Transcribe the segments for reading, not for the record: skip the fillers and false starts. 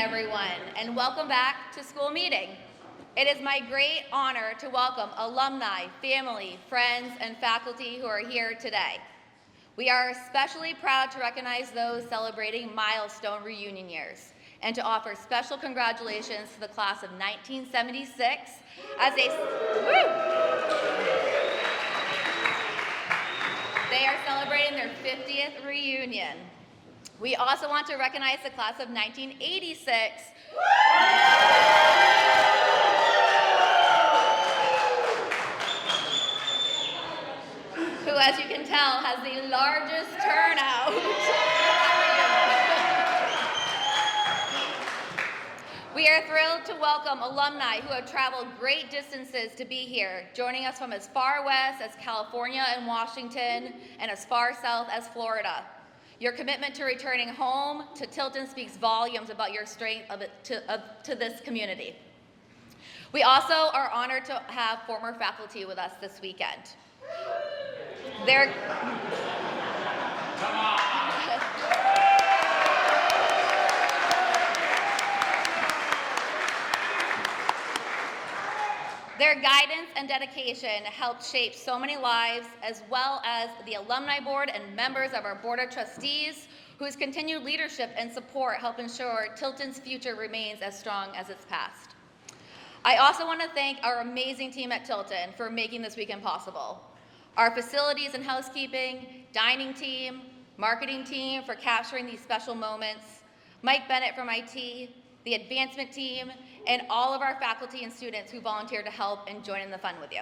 everyone, and welcome back to school meeting. It is my great honor to welcome alumni, family, friends, and faculty who are here today. We are especially proud to recognize those celebrating milestone reunion years and to offer special congratulations to the class of 1976 as they are celebrating their 50th reunion. We also want to recognize the class of 1986, who, as you can tell, has the largest turnout. We are thrilled to welcome alumni who have traveled great distances to be here, joining us from as far west as California and Washington, and as far south as Florida. Your commitment to returning home to Tilton speaks volumes about your strength to this community. We also are honored to have former faculty with us this weekend. Their guidance and dedication helped shape so many lives, as well as the Alumni Board and members of our Board of Trustees, whose continued leadership and support help ensure Tilton's future remains as strong as its past. I also want to thank our amazing team at Tilton for making this weekend possible. Our facilities and housekeeping, dining team, marketing team for capturing these special moments, Mike Bennett from IT, the advancement team, and all of our faculty and students who volunteer to help and join in the fun with you.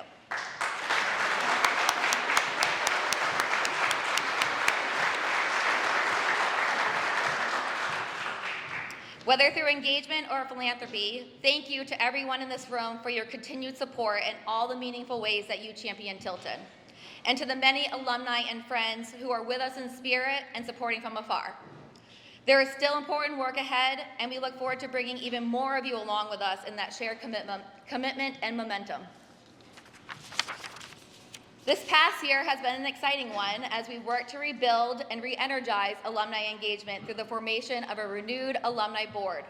Whether through engagement or philanthropy, thank you to everyone in this room for your continued support and all the meaningful ways that you champion Tilton. And to the many alumni and friends who are with us in spirit and supporting from afar. There is still important work ahead, and we look forward to bringing even more of you along with us in that shared commitment and momentum. This past year has been an exciting one as we work to rebuild and re-energize alumni engagement through the formation of a renewed alumni board.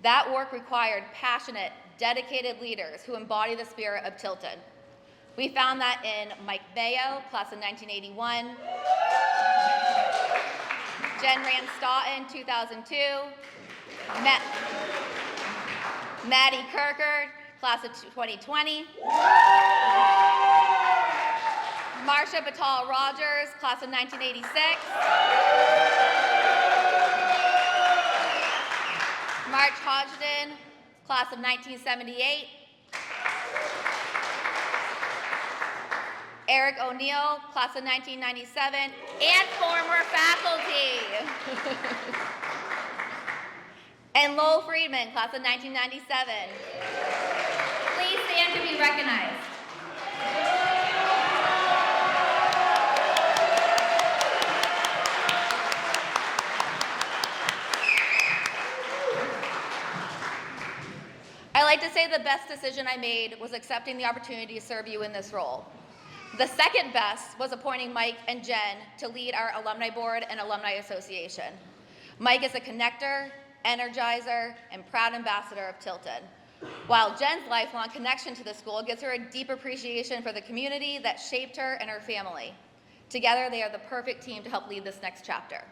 That work required passionate, dedicated leaders who embody the spirit of Tilton. We found that in Mike Mayo, class of 1981, Jen Rand Stoughton, 2002, Maddie Kirker, class of 2020, Marsha Batal Rogers, class of 1986, March Hodgson, class of 1978, Eric O'Neill, class of 1997, and former faculty. And Lowell Friedman, class of 1997. Please stand to be recognized. I like to say the best decision I made was accepting the opportunity to serve you in this role. The second best was appointing Mike and Jen to lead our Alumni Board and Alumni Association. Mike is a connector, energizer, and proud ambassador of Tilton, while Jen's lifelong connection to the school gives her a deep appreciation for the community that shaped her and her family. Together, they are the perfect team to help lead this next chapter.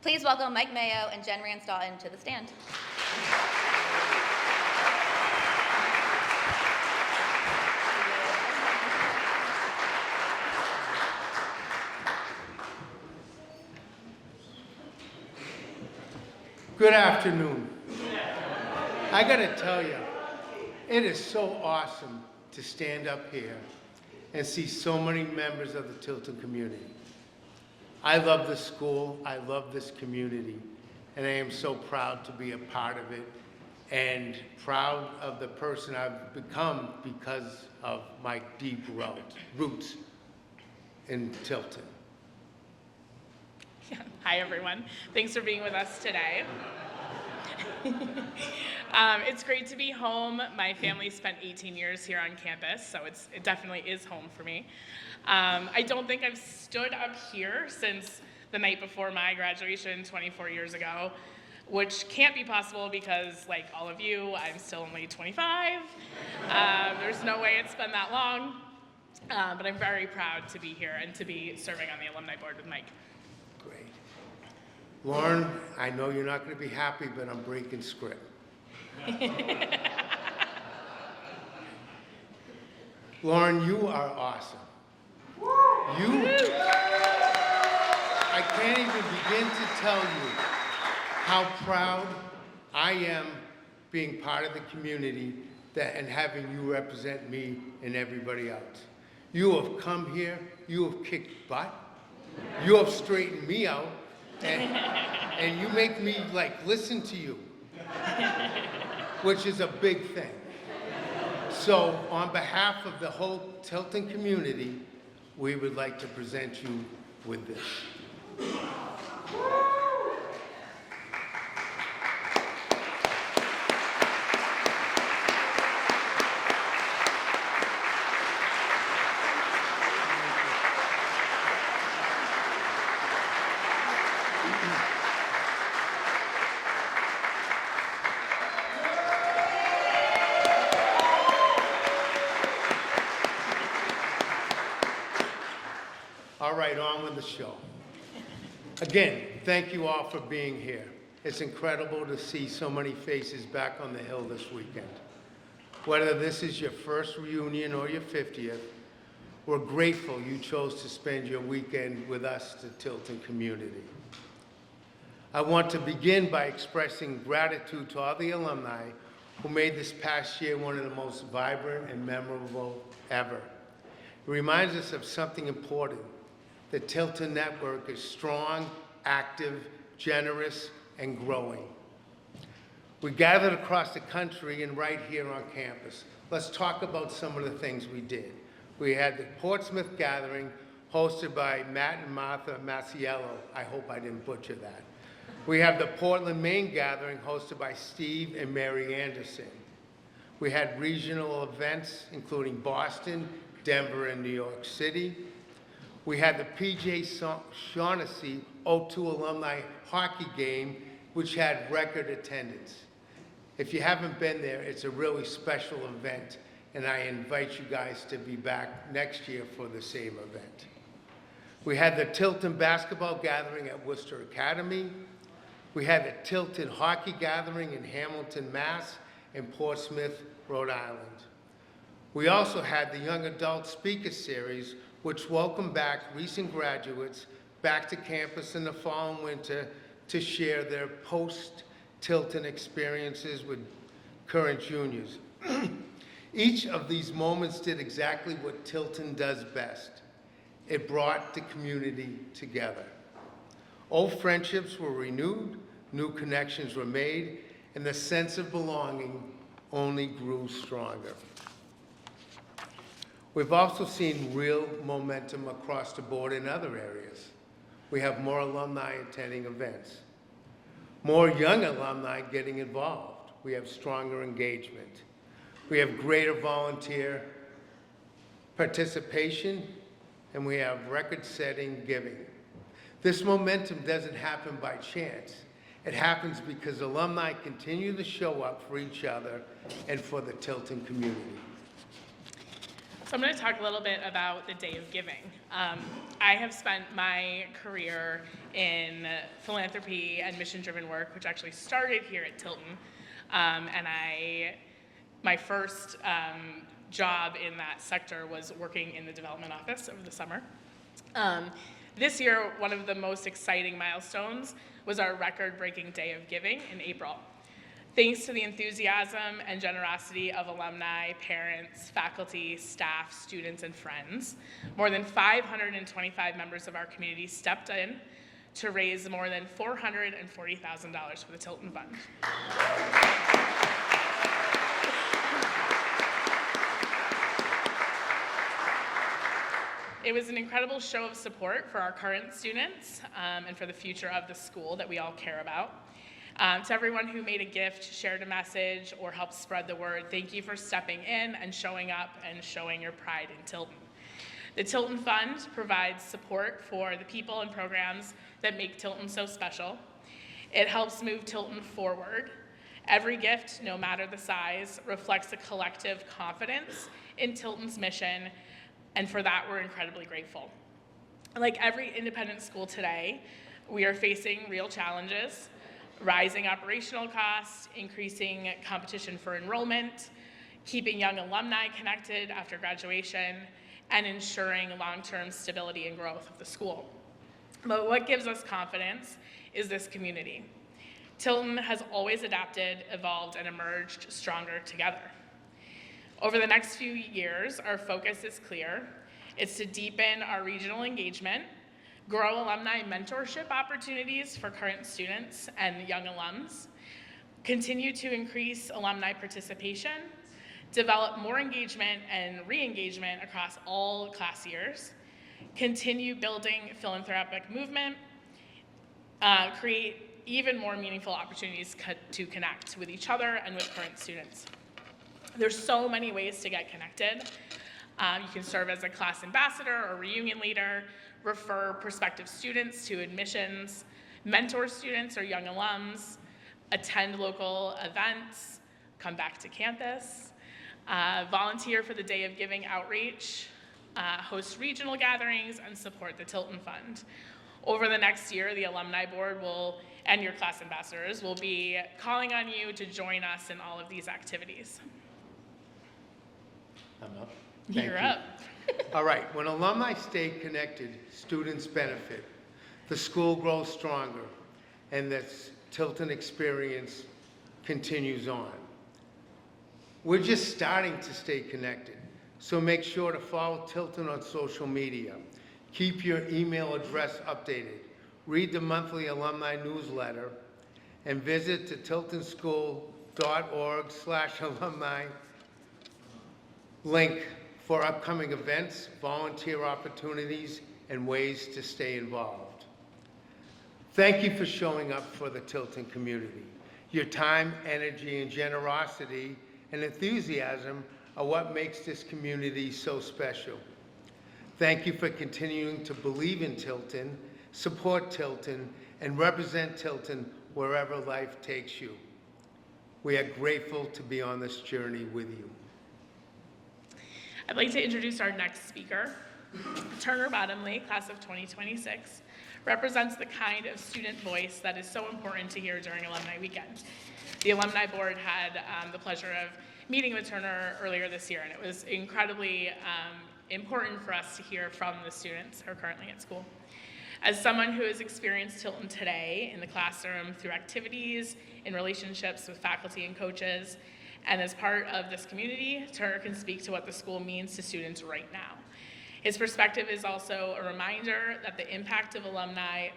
Please welcome Mike Mayo and Jen Rand Stoughton to the stand. Good afternoon. I gotta tell you, it is so awesome to stand up here and see so many members of the Tilton community. I love this school, I love this community, and I am so proud to be a part of it and proud of the person I've become because of my deep roots in Tilton. Hi, everyone. Thanks for being with us today. It's great to be home. My family spent 18 years here on campus, so it definitely is home for me. I don't think I've stood up here since the night before my graduation 24 years ago. which can't be possible because, like all of you, I'm still only 25. There's no way it's been that long, but I'm very proud to be here and to be serving on the alumni board with Mike. Great. Lauren, I know you're not going to be happy, but I'm breaking script. Lauren, you are awesome. I can't even begin to tell you how proud I am being part of the community and having you represent me and everybody else. You have come here, you have kicked butt, you have straightened me out, and you make me listen to you, which is a big thing. So on behalf of the whole Tilton community, we would like to present you with this. All right, on with the show. Again, thank you all for being here. It's incredible to see so many faces back on the Hill this weekend. Whether this is your first reunion or your 50th, we're grateful you chose to spend your weekend with us, the Tilton community. I want to begin by expressing gratitude to all the alumni who made this past year one of the most vibrant and memorable ever. It reminds us of something important. The Tilton network is strong, active, generous, and growing. We gathered across the country and right here on campus. Let's talk about some of the things we did. We had the Portsmouth gathering hosted by Matt and Martha Masiello. I hope I didn't butcher that. We have the Portland, Maine gathering hosted by Steve and Mary Anderson. We had regional events including Boston, Denver, and New York City. We had the P.J. Shaughnessy 02 alumni hockey game, which had record attendance. If you haven't been there, it's a really special event, and I invite you guys to be back next year for the same event. We had the Tilton basketball gathering at Worcester Academy. We had the Tilton hockey gathering in Hamilton, Mass, and Portsmouth, Rhode Island. We also had the Young Adult Speaker Series, which welcomed back recent graduates back to campus in the fall and winter to share their post-Tilton experiences with current juniors. Each of these moments did exactly what Tilton does best. It brought the community together. Old friendships were renewed, new connections were made, and the sense of belonging only grew stronger. We've also seen real momentum across the board in other areas. We have more alumni attending events, more young alumni getting involved. We have stronger engagement. We have greater volunteer participation, and we have record-setting giving. This momentum doesn't happen by chance. It happens because alumni continue to show up for each other and for the Tilton community. So I'm going to talk a little bit about the Day of Giving. I have spent my career in philanthropy and mission-driven work, which actually started here at Tilton. My first job in that sector was working in the development office over the summer. This year, one of the most exciting milestones was our record-breaking Day of Giving in April. Thanks to the enthusiasm and generosity of alumni, parents, faculty, staff, students, and friends, more than 525 members of our community stepped in to raise more than $440,000 for the Tilton Fund. It was an incredible show of support for our current students and for the future of the school that we all care about. To everyone who made a gift, shared a message, or helped spread the word, thank you for stepping in and showing up and showing your pride in Tilton. The Tilton Fund provides support for the people and programs that make Tilton so special. It helps move Tilton forward. Every gift, no matter the size, reflects a collective confidence in Tilton's mission, and for that, we're incredibly grateful. Like every independent school today, we are facing real challenges: rising operational costs, increasing competition for enrollment, keeping young alumni connected after graduation, and ensuring long-term stability and growth of the school. But what gives us confidence is this community. Tilton has always adapted, evolved, and emerged stronger together. Over the next few years, our focus is clear. It's to deepen our regional engagement, grow alumni mentorship opportunities for current students and young alums, continue to increase alumni participation, develop more engagement and re-engagement across all class years, continue building philanthropic movement, create even more meaningful opportunities to connect with each other and with current students. There's so many ways to get connected. You can serve as a class ambassador or reunion leader, refer prospective students to admissions, mentor students or young alums, attend local events, come back to campus, volunteer for the Day of Giving outreach, host regional gatherings, and support the Tilton Fund. Over the next year, the Alumni Board and your class ambassadors will be calling on you to join us in all of these activities. I'm up. Thank You're you. up. All right, when alumni stay connected, students benefit, the school grows stronger, and the Tilton experience continues on. We're just starting to stay connected, so make sure to follow Tilton on social media. Keep your email address updated. Read the monthly alumni newsletter, and visit the tiltonschool.org/alumni link for upcoming events, volunteer opportunities, and ways to stay involved. Thank you for showing up for the Tilton community. Your time, energy, and generosity and enthusiasm are what makes this community so special. Thank you for continuing to believe in Tilton, support Tilton, and represent Tilton wherever life takes you. We are grateful to be on this journey with you. I'd like to introduce our next speaker. Turner Bottomley, class of 2026, represents the kind of student voice that is so important to hear during Alumni Weekend. The Alumni Board had the pleasure of meeting with Turner earlier this year, and it was incredibly important for us to hear from the students who are currently at school. As someone who has experienced Tilton today in the classroom through activities, in relationships with faculty and coaches, and as part of this community, Turner can speak to what the school means to students right now. His perspective is also a reminder that the impact of alumni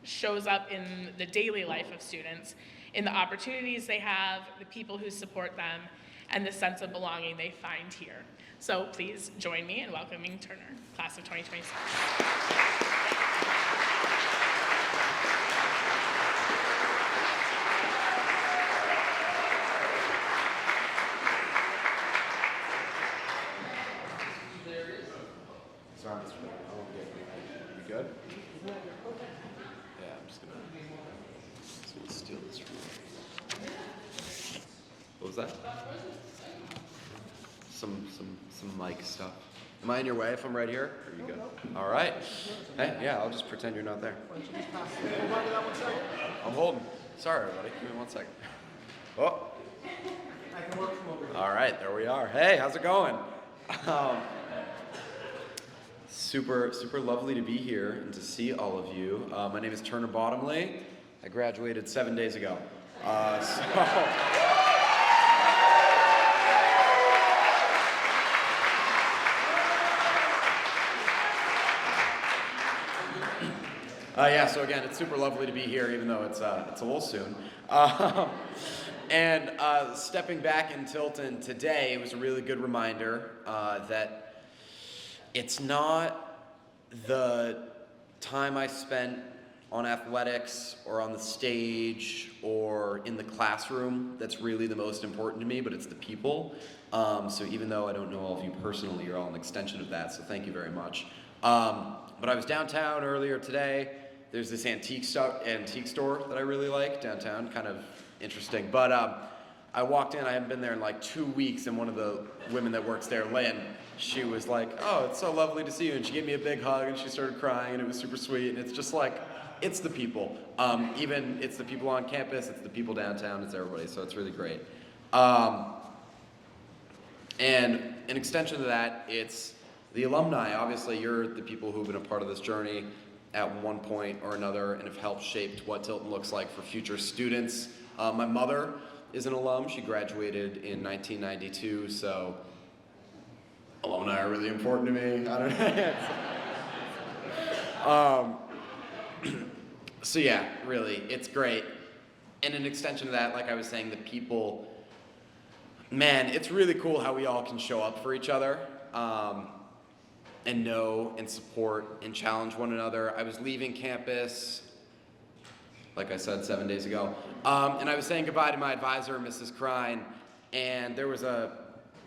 shows up in the daily life of students, in the opportunities they have, the people who support them, and the sense of belonging they find here. So please join me in welcoming Turner, class of 2026. We good? Yeah, I'm just gonna steal this from you. What was that? Some mic stuff. Am I in your way if I'm right here? Or are you good? All right. Hey, yeah, I'll just pretend you're not there. I'm holding. Sorry, everybody. Give me 1 second. Oh. All right, there we are. Hey, how's it going? Super lovely to be here and to see all of you. My name is Turner Bottomley. I graduated 7 days ago. So again, it's super lovely to be here, even though it's a little soon. And stepping back in Tilton today was a really good reminder that it's not the time I spent on athletics or on the stage or in the classroom that's really the most important to me, but it's the people. So even though I don't know all of you personally, you're all an extension of that, so thank you very much. But I was downtown earlier today, There's this antique store that I really like downtown, kind of interesting. But I walked in, I haven't been there in like 2 weeks, and one of the women that works there, Lynn, she was like, "Oh, it's so lovely to see you," and she gave me a big hug, and she started crying, and it was super sweet. And it's just like, it's the people. Even it's the people on campus, it's the people downtown, it's everybody. So it's really great. And an extension to that, it's the alumni. Obviously, you're the people who've been a part of this journey at one point or another and have helped shape what Tilton looks like for future students. My mother is an alum. She graduated in 1992, so alumni are really important to me. I don't know. So yeah, really, it's great. And an extension to that, like I was saying, the people, man, it's really cool how we all can show up for each other and know and support and challenge one another. I was leaving campus, like I said, 7 days ago, and I was saying goodbye to my advisor, Mrs. Krein, and there was a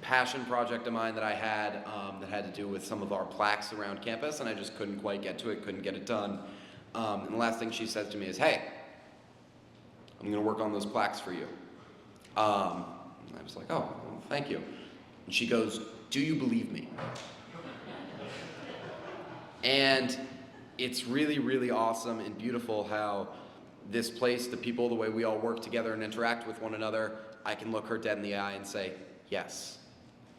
passion project of mine that I had that had to do with some of our plaques around campus, and I just couldn't quite get to it, couldn't get it done. And the last thing she said to me is, "Hey, I'm going to work on those plaques for you." And I was like, "Oh, well, thank you." And she goes, "Do you believe me?" And it's really, really awesome and beautiful how this place, the people, the way we all work together and interact with one another, I can look her dead in the eye and say, "Yes,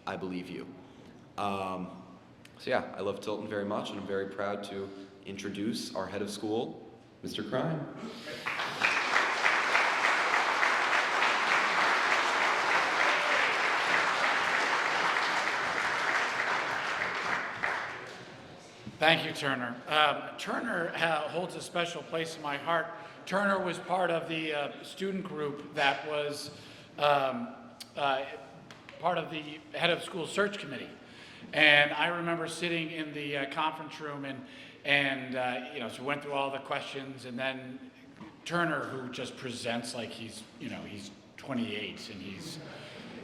I believe you." So yeah, I love Tilton very much, and I'm very proud to introduce our head of school, Mr. Krein. Thank you, Turner. Turner holds a special place in my heart. Turner was part of the student group that was part of the head of school search committee. And I remember sitting in the conference room and so we went through all the questions, and then Turner, who just presents like he's 28 and he's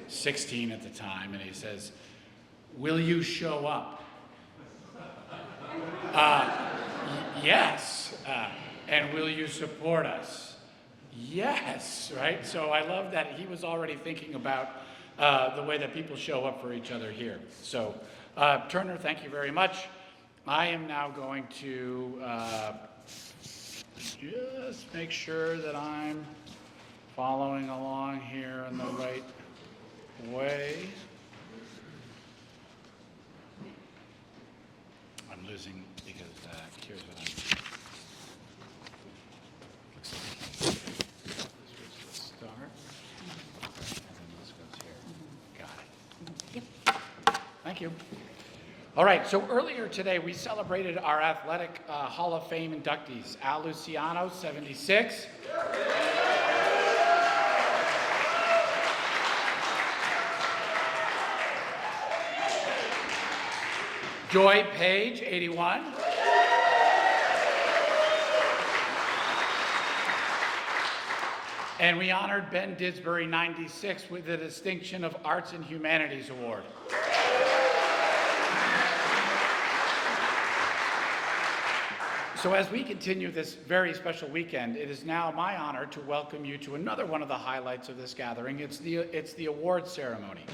16 at the time, and he says, "Will you show up?" Yes. And will you support us? Yes, right? So I love that he was already thinking about the way that people show up for each other here. So Turner, thank you very much. I am now going to just make sure that I'm following along here in the right way. I'm losing because here's what I'm. Looks like this was the start, and then this goes here. Got it. Yep. Thank you. All right. So earlier today we celebrated our athletic Hall of Fame inductees. Al Luciano, 76. Joy Page, 81. And we honored Ben Disbury, 96, with the Distinction of Arts and Humanities Award. So as we continue this very special weekend, it is now my honor to welcome you to another one of the highlights of this gathering. It's the award ceremony.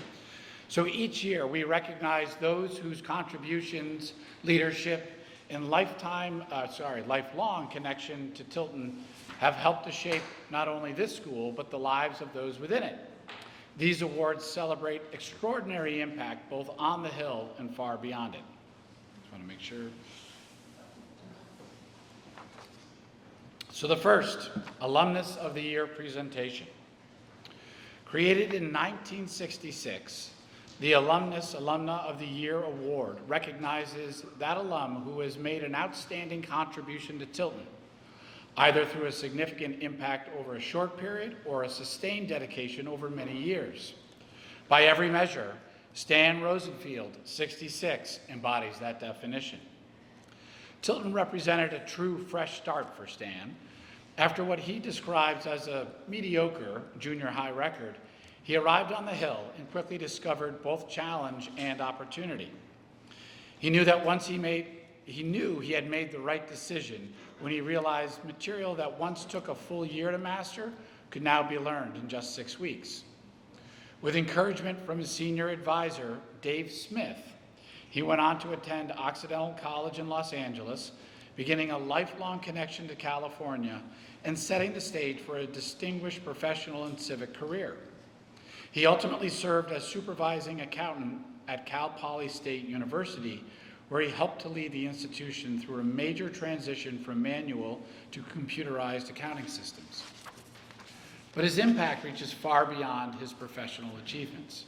So each year we recognize those whose contributions, leadership, and lifelong connection to Tilton have helped to shape not only this school, but the lives of those within it. These awards celebrate extraordinary impact both on the Hill and far beyond it. Just want to make sure. So the first, Alumnus of the Year presentation. Created in 1966, the Alumna of the Year Award recognizes that alum who has made an outstanding contribution to Tilton, either through a significant impact over a short period or a sustained dedication over many years. By every measure, Stan Rosenfield, 66, embodies that definition. Tilton represented a true fresh start for Stan. After what he describes as a mediocre junior high record, he arrived on the Hill and quickly discovered both challenge and opportunity. He knew that once he knew he had made the right decision when he realized material that once took a full year to master could now be learned in just 6 weeks. With encouragement from his senior advisor, Dave Smith, he went on to attend Occidental College in Los Angeles, beginning a lifelong connection to California and setting the stage for a distinguished professional and civic career. He ultimately served as supervising accountant at Cal Poly State University, where he helped to lead the institution through a major transition from manual to computerized accounting systems. But his impact reaches far beyond his professional achievements.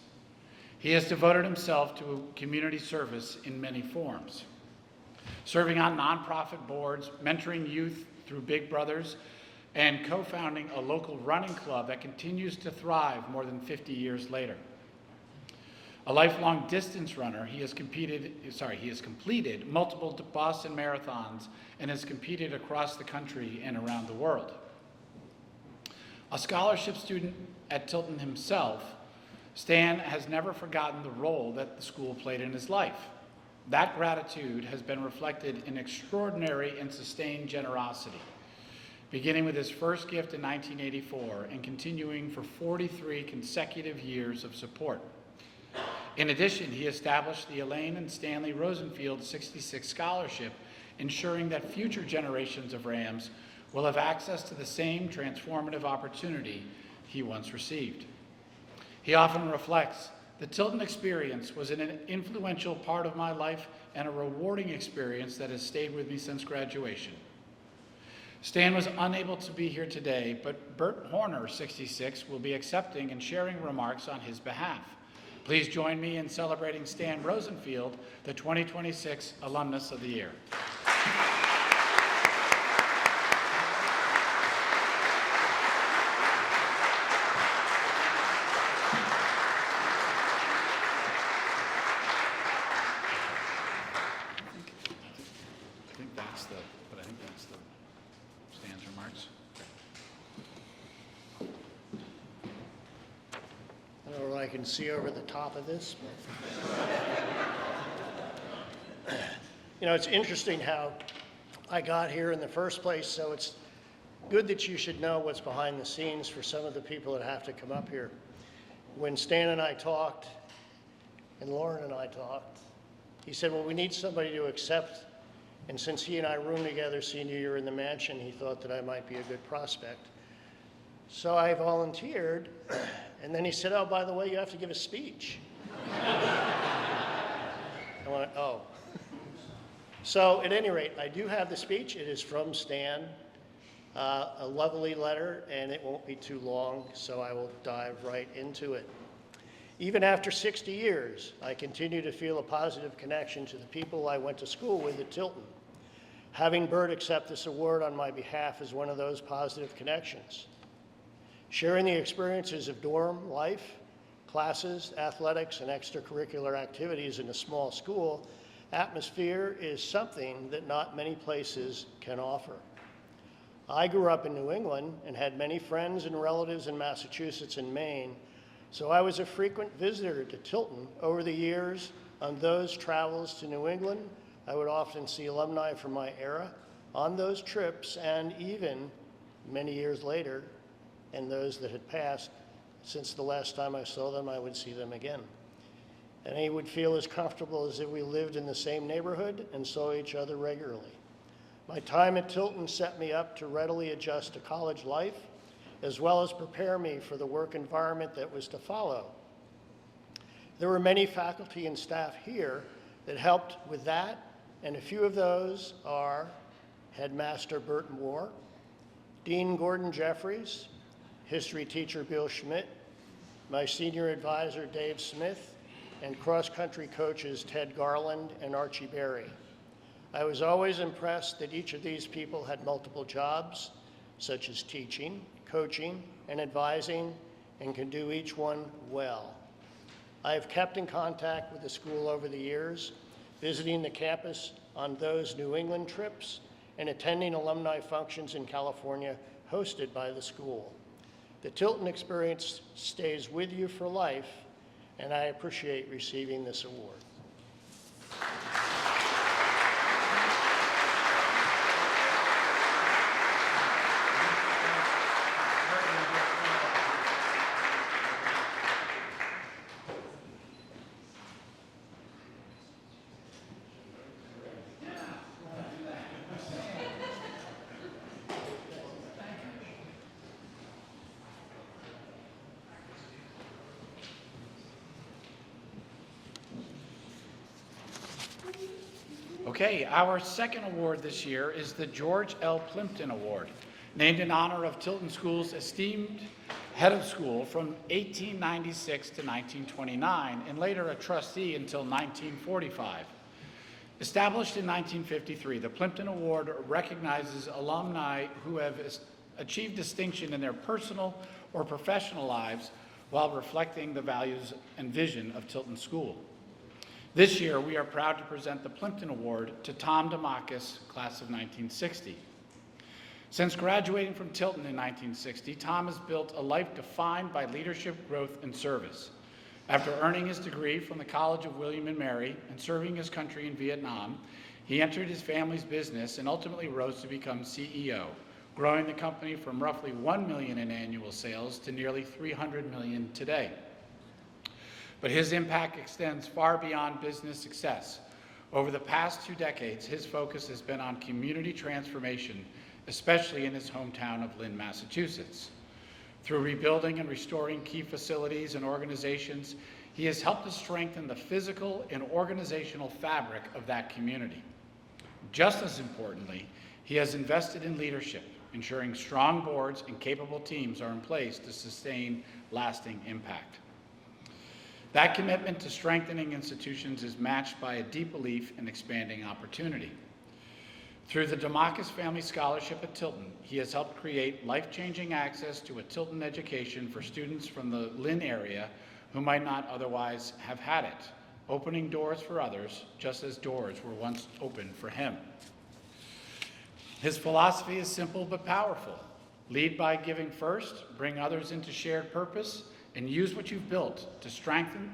He has devoted himself to community service in many forms, serving on nonprofit boards, mentoring youth through Big Brothers, and co-founding a local running club that continues to thrive more than 50 years later. A lifelong distance runner, he has completed multiple Boston marathons and has competed across the country and around the world. A scholarship student at Tilton himself, Stan has never forgotten the role that the school played in his life. That gratitude has been reflected in extraordinary and sustained generosity, beginning with his first gift in 1984 and continuing for 43 consecutive years of support. In addition, he established the Elaine and Stanley Rosenfield 66 Scholarship, ensuring that future generations of Rams will have access to the same transformative opportunity he once received. He often reflects, the Tilton experience was an influential part of my life and a rewarding experience that has stayed with me since graduation. Stan was unable to be here today, but Bert Horner, 66, will be accepting and sharing remarks on his behalf. Please join me in celebrating Stan Rosenfield, the 2026 Alumnus of the Year. I think that's the Stan's remarks. I don't know what I can see over the top of this, but you know, it's interesting how I got here in the first place, so it's good that you should know what's behind the scenes for some of the people that have to come up here. When Stan and I talked, and Lauren and I talked, he said, well, we need somebody to accept, and since he and I roomed together senior year in the mansion, he thought that I might be a good prospect. So I volunteered, and then he said, oh, by the way, you have to give a speech. I went, oh. So at any rate, I do have the speech. It is from Stan, a lovely letter, and it won't be too long, so I will dive right into it. Even after 60 years, I continue to feel a positive connection to the people I went to school with at Tilton. Having Bert accept this award on my behalf is one of those positive connections. Sharing the experiences of dorm life, classes, athletics, and extracurricular activities in a small school atmosphere is something that not many places can offer. I grew up in New England and had many friends and relatives in Massachusetts and Maine, so I was a frequent visitor to Tilton. Over the years, on those travels to New England, I would often see alumni from my era on those trips, and even many years later, and those that had passed, since the last time I saw them, I would see them again. And they would feel as comfortable as if we lived in the same neighborhood and saw each other regularly. My time at Tilton set me up to readily adjust to college life, as well as prepare me for the work environment that was to follow. There were many faculty and staff here that helped with that, and a few of those are Headmaster Bert Moore, Dean Gordon Jeffries, history teacher Bill Schmidt, my senior advisor Dave Smith, and cross-country coaches Ted Garland and Archie Berry. I was always impressed that each of these people had multiple jobs, such as teaching, coaching, and advising, and can do each one well. I have kept in contact with the school over the years, visiting the campus on those New England trips and attending alumni functions in California hosted by the school. The Tilton experience stays with you for life, and I appreciate receiving this award. Okay, our second award this year is the George L. Plimpton Award, named in honor of Tilton School's esteemed head of school from 1896 to 1929, and later a trustee until 1945. Established in 1953, the Plimpton Award recognizes alumni who have achieved distinction in their personal or professional lives while reflecting the values and vision of Tilton School. This year, we are proud to present the Plimpton Award to Tom DeMakis, class of 1960. Since graduating from Tilton in 1960, Tom has built a life defined by leadership, growth, and service. After earning his degree from the College of William and Mary and serving his country in Vietnam, he entered his family's business and ultimately rose to become CEO, growing the company from roughly $1 million in annual sales to nearly $300 million today. But his impact extends far beyond business success. Over the past 2 decades, his focus has been on community transformation, especially in his hometown of Lynn, Massachusetts. Through rebuilding and restoring key facilities and organizations, he has helped to strengthen the physical and organizational fabric of that community. Just as importantly, he has invested in leadership, ensuring strong boards and capable teams are in place to sustain lasting impact. That commitment to strengthening institutions is matched by a deep belief in expanding opportunity. Through the DeMakis Family Scholarship at Tilton, he has helped create life-changing access to a Tilton education for students from the Lynn area who might not otherwise have had it, opening doors for others, just as doors were once opened for him. His philosophy is simple but powerful. Lead by giving first, bring others into shared purpose, and use what you've built to strengthen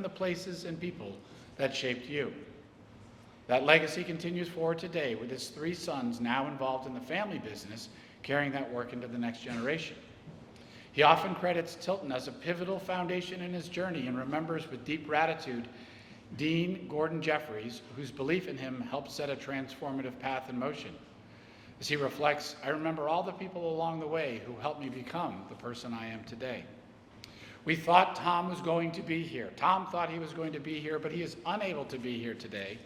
the places and people that shaped you. That legacy continues forward today with his 3 sons now involved in the family business, carrying that work into the next generation. He often credits Tilton as a pivotal foundation in his journey and remembers with deep gratitude Dean Gordon Jeffries, whose belief in him helped set a transformative path in motion. As he reflects, I remember all the people along the way who helped me become the person I am today. We thought Tom was going to be here. Tom thought he was going to be here, but he is unable to be here today.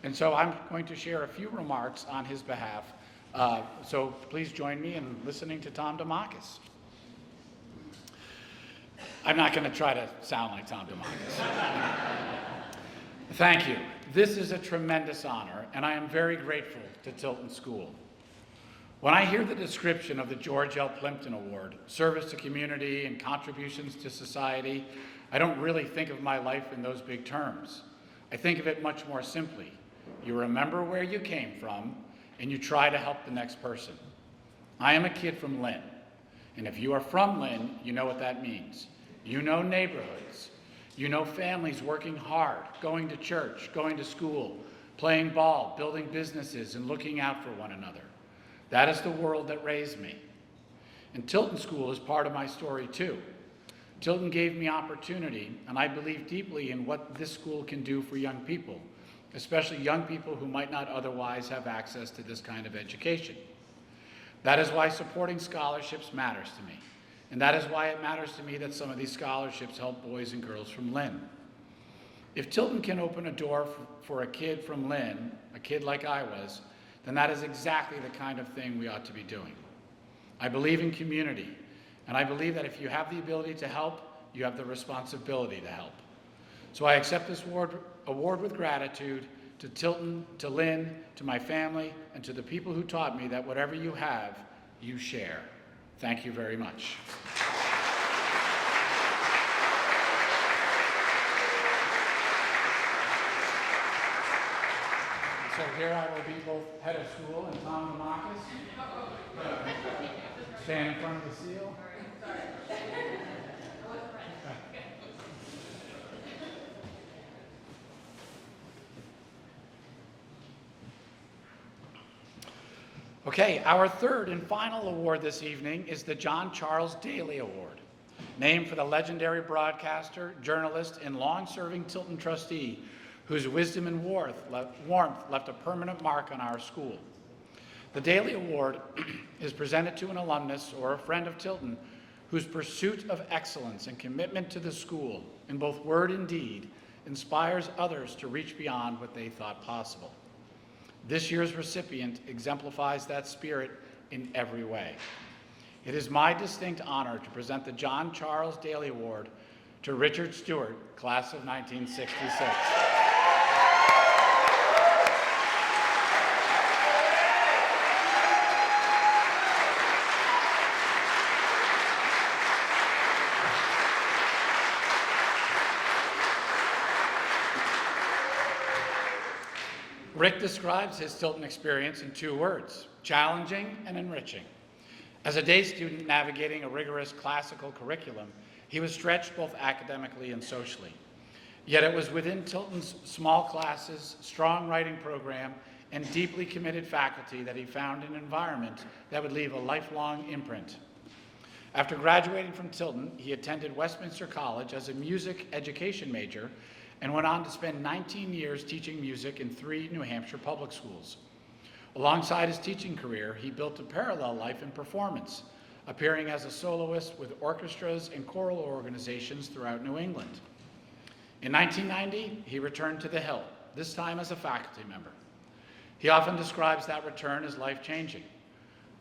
And so I'm going to share a few remarks on his behalf. So please join me in listening to Tom DeMakis. I'm not going to try to sound like Tom DeMakis. Thank you. This is a tremendous honor, and I am very grateful to Tilton School. When I hear the description of the George L. Plimpton Award, service to community and contributions to society, I don't really think of my life in those big terms. I think of it much more simply. You remember where you came from, and you try to help the next person. I am a kid from Lynn, and if you are from Lynn, you know what that means. You know neighborhoods. You know families working hard, going to church, going to school, playing ball, building businesses, and looking out for one another. That is the world that raised me. And Tilton School is part of my story too. Tilton gave me opportunity, and I believe deeply in what this school can do for young people, especially young people who might not otherwise have access to this kind of education. That is why supporting scholarships matters to me. And that is why it matters to me that some of these scholarships help boys and girls from Lynn. If Tilton can open a door for a kid from Lynn, a kid like I was, then that is exactly the kind of thing we ought to be doing. I believe in community, and I believe that if you have the ability to help, you have the responsibility to help. So I accept this award with gratitude to Tilton, to Lynn, to my family, and to the people who taught me that whatever you have, you share. Thank you very much. So here I will be both head of school and Tom DeMakis. Stand in front of the seal. Okay, our third and final award this evening is the John Charles Daly Award, named for the legendary broadcaster, journalist, and long-serving Tilton trustee whose wisdom and warmth left a permanent mark on our school. The Daly Award is presented to an alumnus or a friend of Tilton whose pursuit of excellence and commitment to the school, in both word and deed, inspires others to reach beyond what they thought possible. This year's recipient exemplifies that spirit in every way. It is my distinct honor to present the John Charles Daly Award to Richard Stewart, class of 1966. Rick describes his Tilton experience in 2 words: challenging and enriching. As a day student navigating a rigorous classical curriculum, he was stretched both academically and socially. Yet it was within Tilton's small classes, strong writing program, and deeply committed faculty that he found an environment that would leave a lifelong imprint. After graduating from Tilton, he attended Westminster College as a music education major and went on to spend 19 years teaching music in 3 New Hampshire public schools. Alongside his teaching career, he built a parallel life in performance, appearing as a soloist with orchestras and choral organizations throughout New England. In 1990, he returned to the Hill, this time as a faculty member. He often describes that return as life-changing.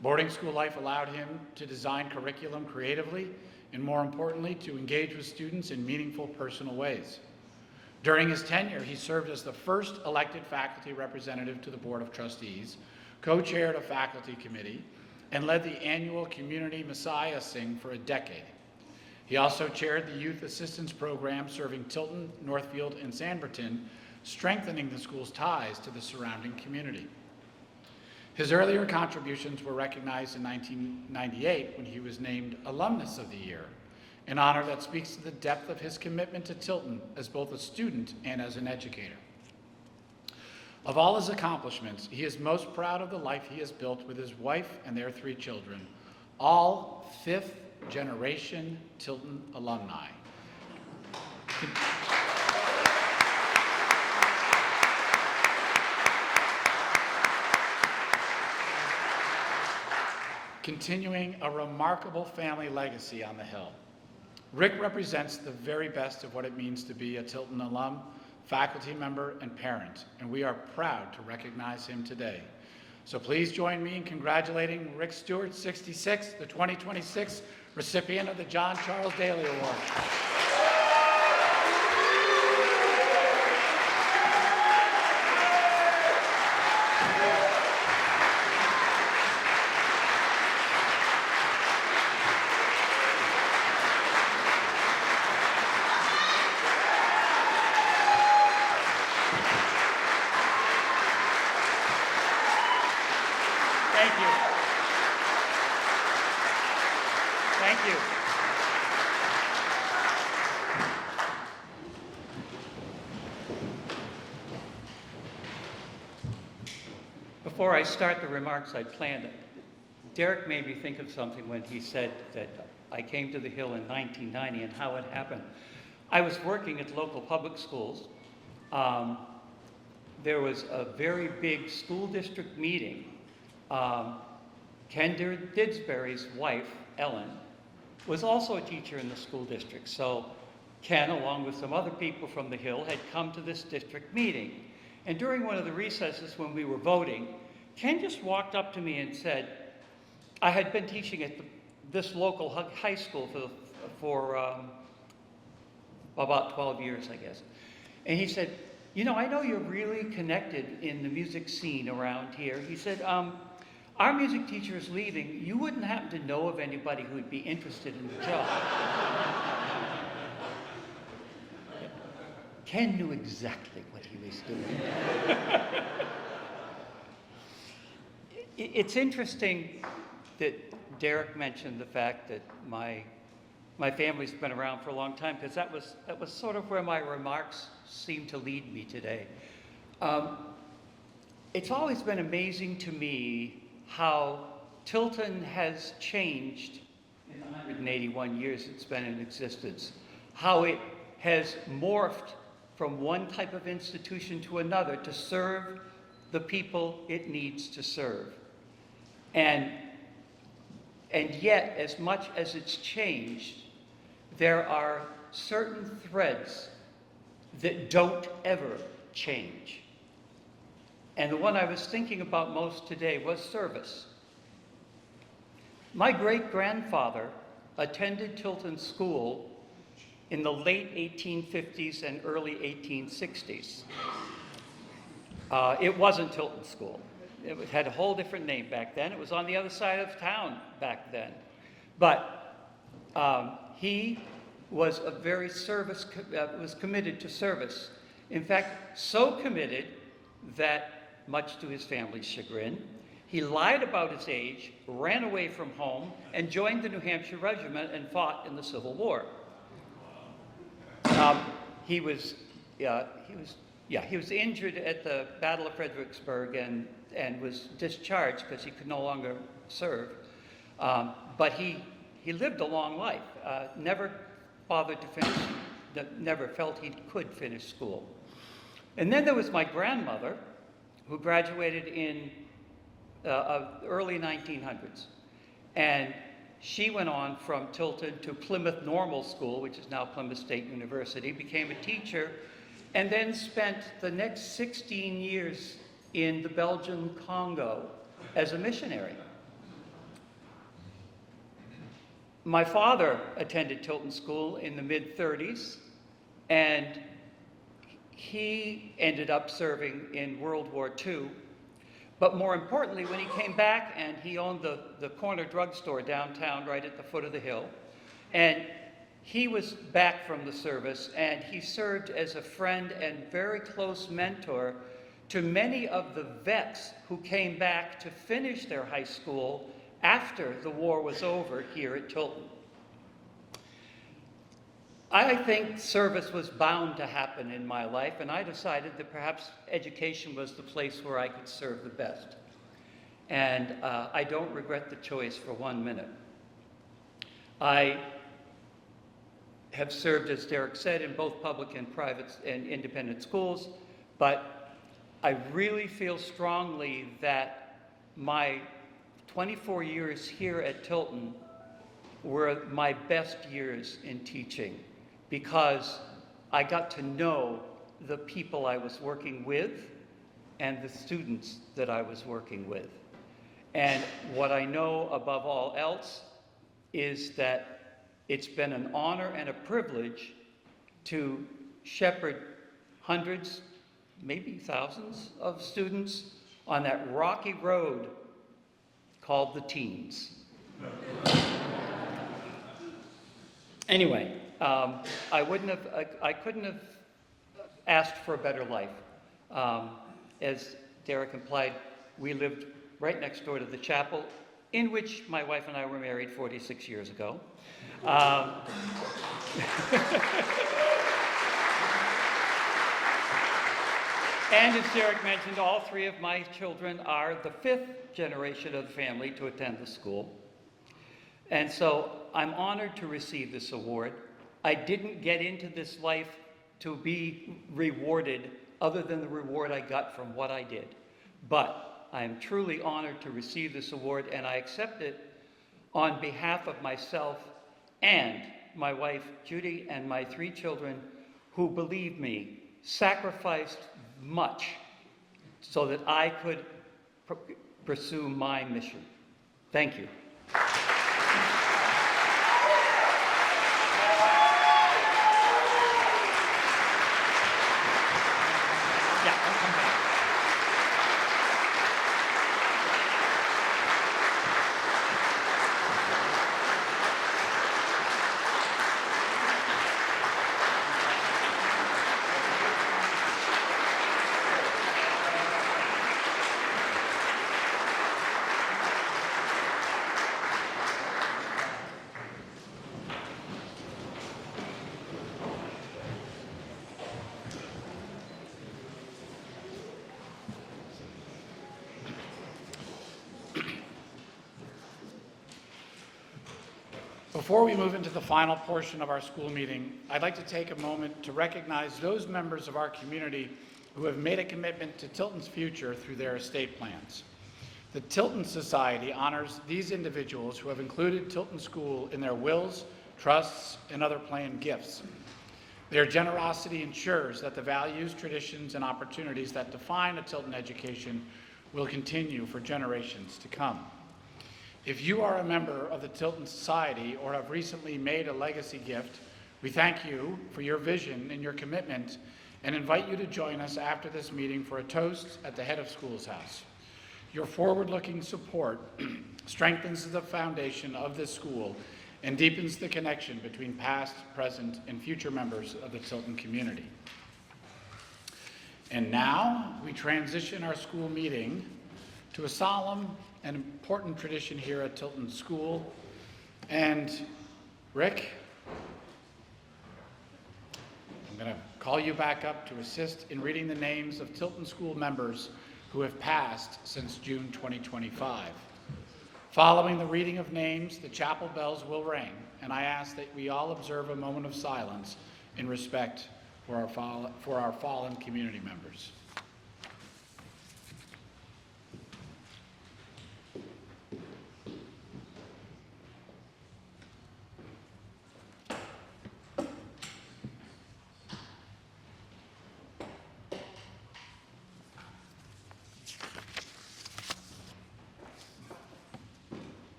Boarding school life allowed him to design curriculum creatively and, more importantly, to engage with students in meaningful personal ways. During his tenure, he served as the first elected faculty representative to the Board of Trustees, co-chaired a faculty committee, and led the annual Community Messiah Sing for a decade. He also chaired the Youth Assistance Program serving Tilton, Northfield, and Sanbornton, strengthening the school's ties to the surrounding community. His earlier contributions were recognized in 1998 when he was named Alumnus of the Year, an honor that speaks to the depth of his commitment to Tilton as both a student and as an educator. Of all his accomplishments, he is most proud of the life he has built with his wife and their 3 children, all 5th generation Tilton alumni. Continuing a remarkable family legacy on the Hill. Rick represents the very best of what it means to be a Tilton alum, faculty member, and parent, and we are proud to recognize him today. So please join me in congratulating Rick Stewart, 66, the 2026 recipient of the John Charles Daly Award. Thank you. Thank you. Before I start the remarks I planned, Derek made me think of something when he said that I came to the Hill in 1990 and how it happened. I was working at local public schools. There was a very big school district meeting. Ken Didsbury's wife, Ellen, was also a teacher in the school district. So Ken, along with some other people from the Hill, had come to this district meeting. And during one of the recesses when we were voting, Ken just walked up to me and said, I had been teaching at this local high school for about 12 years, I guess. And he said, you know, I know you're really connected in the music scene around here. He said, our music teacher is leaving. You wouldn't happen to know of anybody who would be interested in the job. Ken knew exactly what he was doing. It's interesting that Derek mentioned the fact that my family's been around for a long time, because that was sort of where my remarks seem to lead me today. It's always been amazing to me how Tilton has changed in the 181 years it's been in existence, how it has morphed from one type of institution to another to serve the people it needs to serve. And yet, as much as it's changed, there are certain threads that don't ever change. And the one I was thinking about most today was service. My great-grandfather attended Tilton School in the late 1850s and early 1860s. It wasn't Tilton School. It had a whole different name back then. It was on the other side of town back then. But he was a very was committed to service. In fact, so committed that, much to his family's chagrin, he lied about his age, ran away from home, and joined the New Hampshire Regiment and fought in the Civil War. He was injured at the Battle of Fredericksburg and was discharged because he could no longer serve. But he lived a long life, never bothered to finish, never felt he could finish school. And then there was my grandmother, who graduated in early 1900s. And she went on from Tilton to Plymouth Normal School, which is now Plymouth State University, became a teacher, and then spent the next 16 years in the Belgian Congo as a missionary. My father attended Tilton School in the mid-30s, and he ended up serving in World War II. But more importantly, when he came back, and he owned the corner drugstore downtown right at the foot of the hill, and he was back from the service, and he served as a friend and very close mentor to many of the vets who came back to finish their high school after the war was over here at Tilton. I think service was bound to happen in my life, and I decided that perhaps education was the place where I could serve the best. And I don't regret the choice for 1 minute. I have served, as Derek said, in both public and private and independent schools, but I really feel strongly that my 24 years here at Tilton were my best years in teaching, because I got to know the people I was working with and the students that I was working with. And what I know above all else is that it's been an honor and a privilege to shepherd hundreds, maybe thousands of students on that rocky road called the teens. Anyway, I couldn't have asked for a better life. As Derek implied, we lived right next door to the chapel, in which my wife and I were married 46 years ago. And as Derek mentioned, all three of my children are the 5th generation of the family to attend the school. And so I'm honored to receive this award. I didn't get into this life to be rewarded other than the reward I got from what I did. But I am truly honored to receive this award, and I accept it on behalf of myself and my wife, Judy, and my 3 children, who, believe me, sacrificed much so that I could pursue my mission. Thank you. Before we move into the final portion of our school meeting, I'd like to take a moment to recognize those members of our community who have made a commitment to Tilton's future through their estate plans. The Tilton Society honors these individuals who have included Tilton School in their wills, trusts, and other planned gifts. Their generosity ensures that the values, traditions, and opportunities that define a Tilton education will continue for generations to come. If you are a member of the Tilton Society or have recently made a legacy gift, we thank you for your vision and your commitment and invite you to join us after this meeting for a toast at the head of school's house. Your forward-looking support strengthens the foundation of this school and deepens the connection between past, present, and future members of the Tilton community. And now we transition our school meeting to a solemn and important tradition here at Tilton School. And Rick, I'm going to call you back up to assist in reading the names of Tilton School members who have passed since June 2025. Following the reading of names, the chapel bells will ring, and I ask that we all observe a moment of silence in respect for our fallen community members.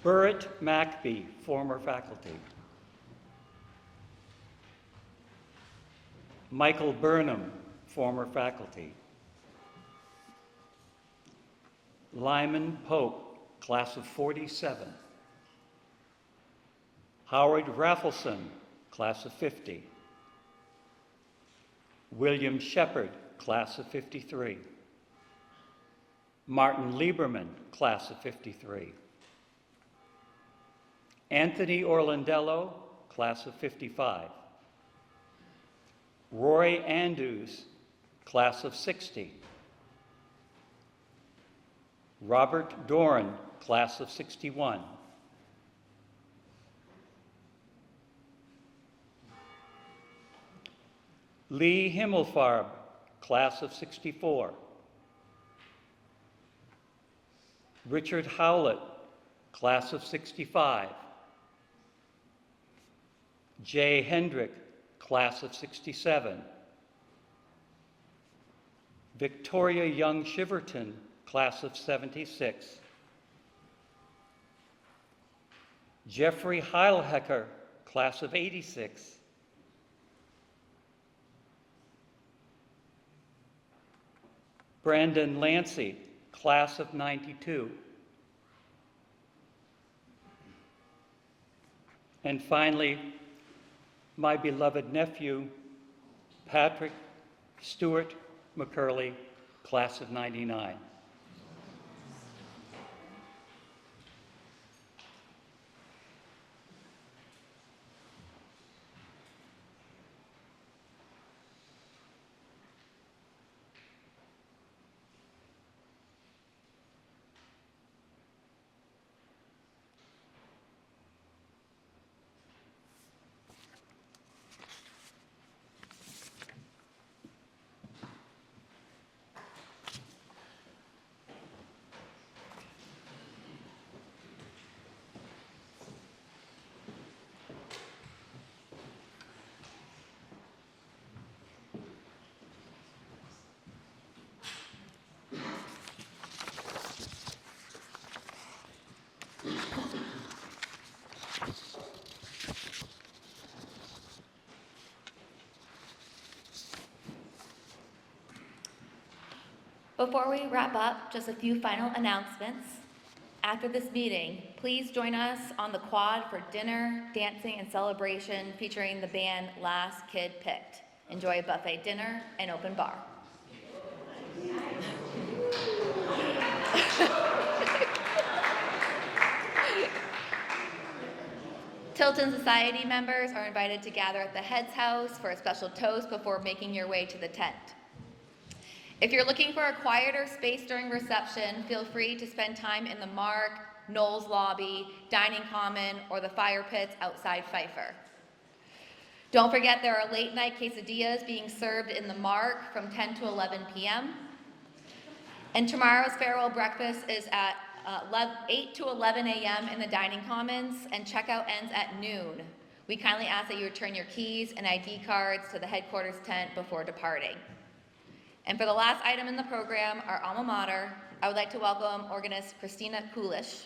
Burritt McBee, former faculty. Michael Burnham, former faculty. Lyman Pope, class of 47. Howard Raffleson, class of 50. William Shepard, class of 53. Martin Lieberman, class of 53. Anthony Orlandello, class of 55. Roy Andrews, class of 60. Robert Doran, class of 61. Lee Himmelfarb, class of 64. Richard Howlett, class of 65. Jay Hendrick, class of 67. Victoria Young Shiverton, class of 76. Jeffrey Heilhecker, class of 86. Brandon Lancy, class of 92. And finally, my beloved nephew, Patrick Stewart McCurley, class of 99. Before we wrap up, just a few final announcements. After this meeting, please join us on the quad for dinner, dancing, and celebration featuring the band Last Kid Picked. Enjoy a buffet dinner and open bar. Tilton Society members are invited to gather at the head's house for a special toast before making your way to the tent. If you're looking for a quieter space during reception, feel free to spend time in the Mark, Knowles Lobby, Dining Common, or the fire pits outside Pfeiffer. Don't forget there are late night quesadillas being served in the Mark from 10 to 11 p.m. And tomorrow's farewell breakfast is at 8 to 11 a.m. in the dining commons, and checkout ends at noon. We kindly ask that you return your keys and ID cards to the headquarters tent before departing. And for the last item in the program, our alma mater, I would like to welcome organist Christina Kulish.